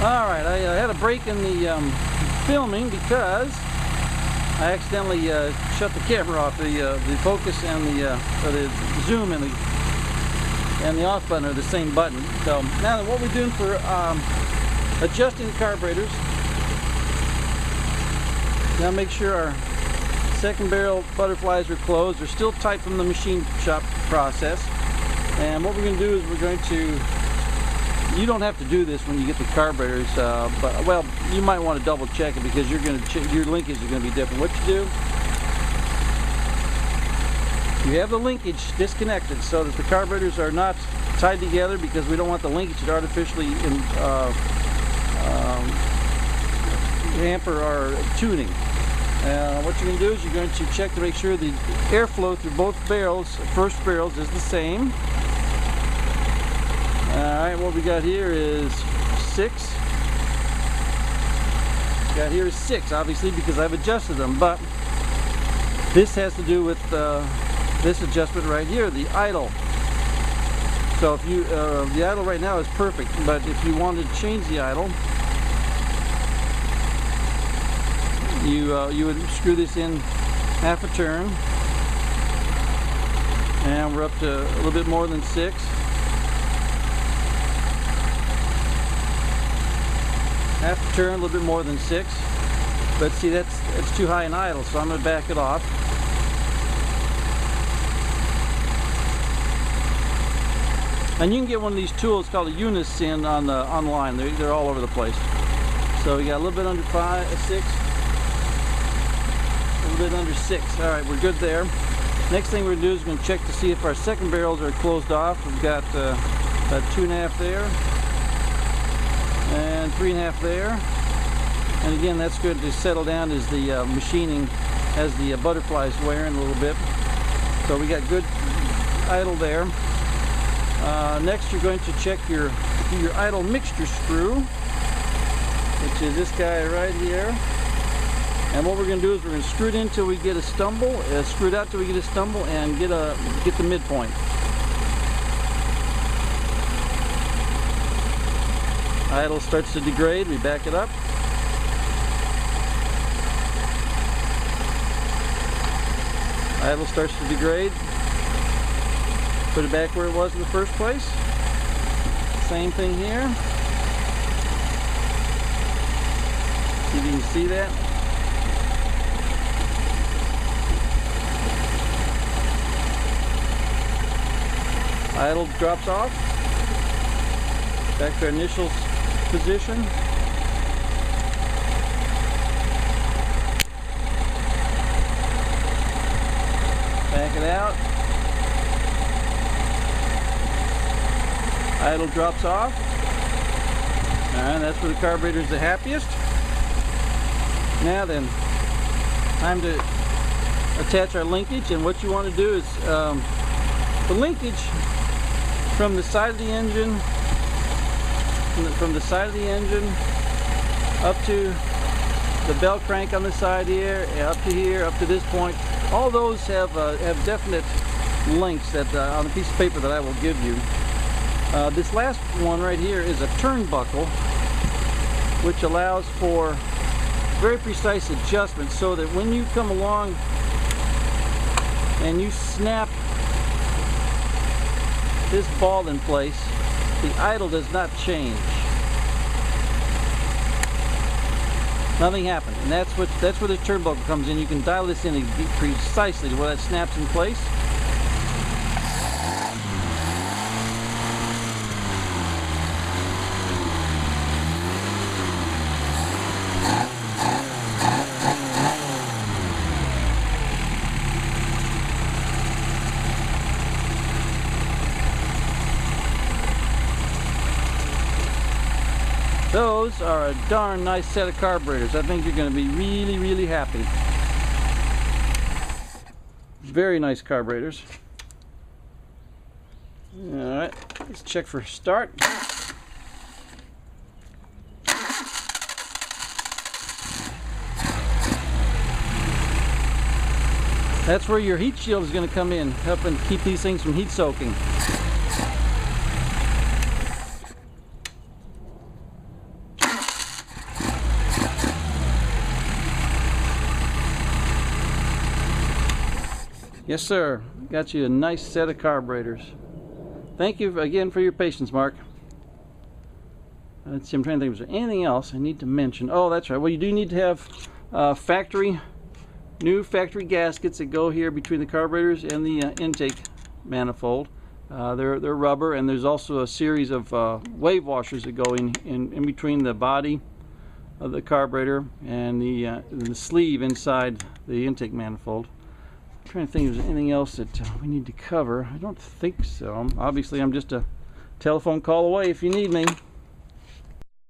Alright, I had a break in the filming because I accidentally shut the camera off. The focus and the zoom and the off button are the same button. So now what we're doing for adjusting the carburetors, now make sure our second barrel butterflies are closed. They're still tight from the machine shop process. And what we're going to do is we're going to, you don't have to do this when you get the carburetors, but well, you might want to double check it because you're going to your linkage is going to be different. What you do, you have the linkage disconnected so that the carburetors are not tied together, because we don't want the linkage to artificially hamper our tuning. What you're going to do is you're going to check to make sure the airflow through both barrels, first barrels, is the same. Alright, what we got here is 6. Got here is 6, obviously, because I've adjusted them, but this has to do with this adjustment right here, the idle. So if you, the idle right now is perfect, but if you wanted to change the idle, you would screw this in half a turn, and we're up to a little bit more than 6. Half a turn, a little bit more than 6. But see, that's too high in idle, so I'm going to back it off. And you can get one of these tools called a Unison online. They're all over the place. So we got a little bit under 6. A little bit under 6. Alright, we're good there. Next thing we're going to do is we're going to check to see if our second barrels are closed off. We've got about 2.5 there. And 3.5 there. And again, that's good to settle down as the machining, as the butterflies wearing a little bit. So we got good idle there. Next, you're going to check your idle mixture screw, which is this guy right here. And what we're going to do is we're going to screw it in till we get a stumble, screw it out till we get a stumble, and get the midpoint. Idle starts to degrade, we back it up. Idle starts to degrade. Put it back where it was in the first place. Same thing here. See if you can see that. Idle drops off. Back to our initial position. Back it out. Idle drops off. And that's where the carburetor is the happiest. Now then, time to attach our linkage. And what you want to do is the linkage from the side of the engine, up to the bell crank on the side here, up to this point. All those have definite links that on a piece of paper that I will give you. This last one right here is a turnbuckle, which allows for very precise adjustment, so that when you come along and you snap this ball in place, the idle does not change. Nothing happened, and that's where the turnbuckle comes in. You can dial this in precisely to where that snaps in place. Those are a darn nice set of carburetors. I think you're going to be really, really happy. Very nice carburetors. Alright, let's check for start. That's where your heat shield is going to come in, helping keep these things from heat soaking. Yes, sir. Got you a nice set of carburetors. Thank you again for your patience, Mark. Let's see, I'm trying to think, is there anything else I need to mention? Oh, that's right. Well, you do need to have new factory gaskets that go here between the carburetors and the intake manifold. They're rubber, and there's also a series of wave washers that go in between the body of the carburetor and the sleeve inside the intake manifold. I'm trying to think if there's anything else that we need to cover. I don't think so. Obviously, I'm just a telephone call away if you need me.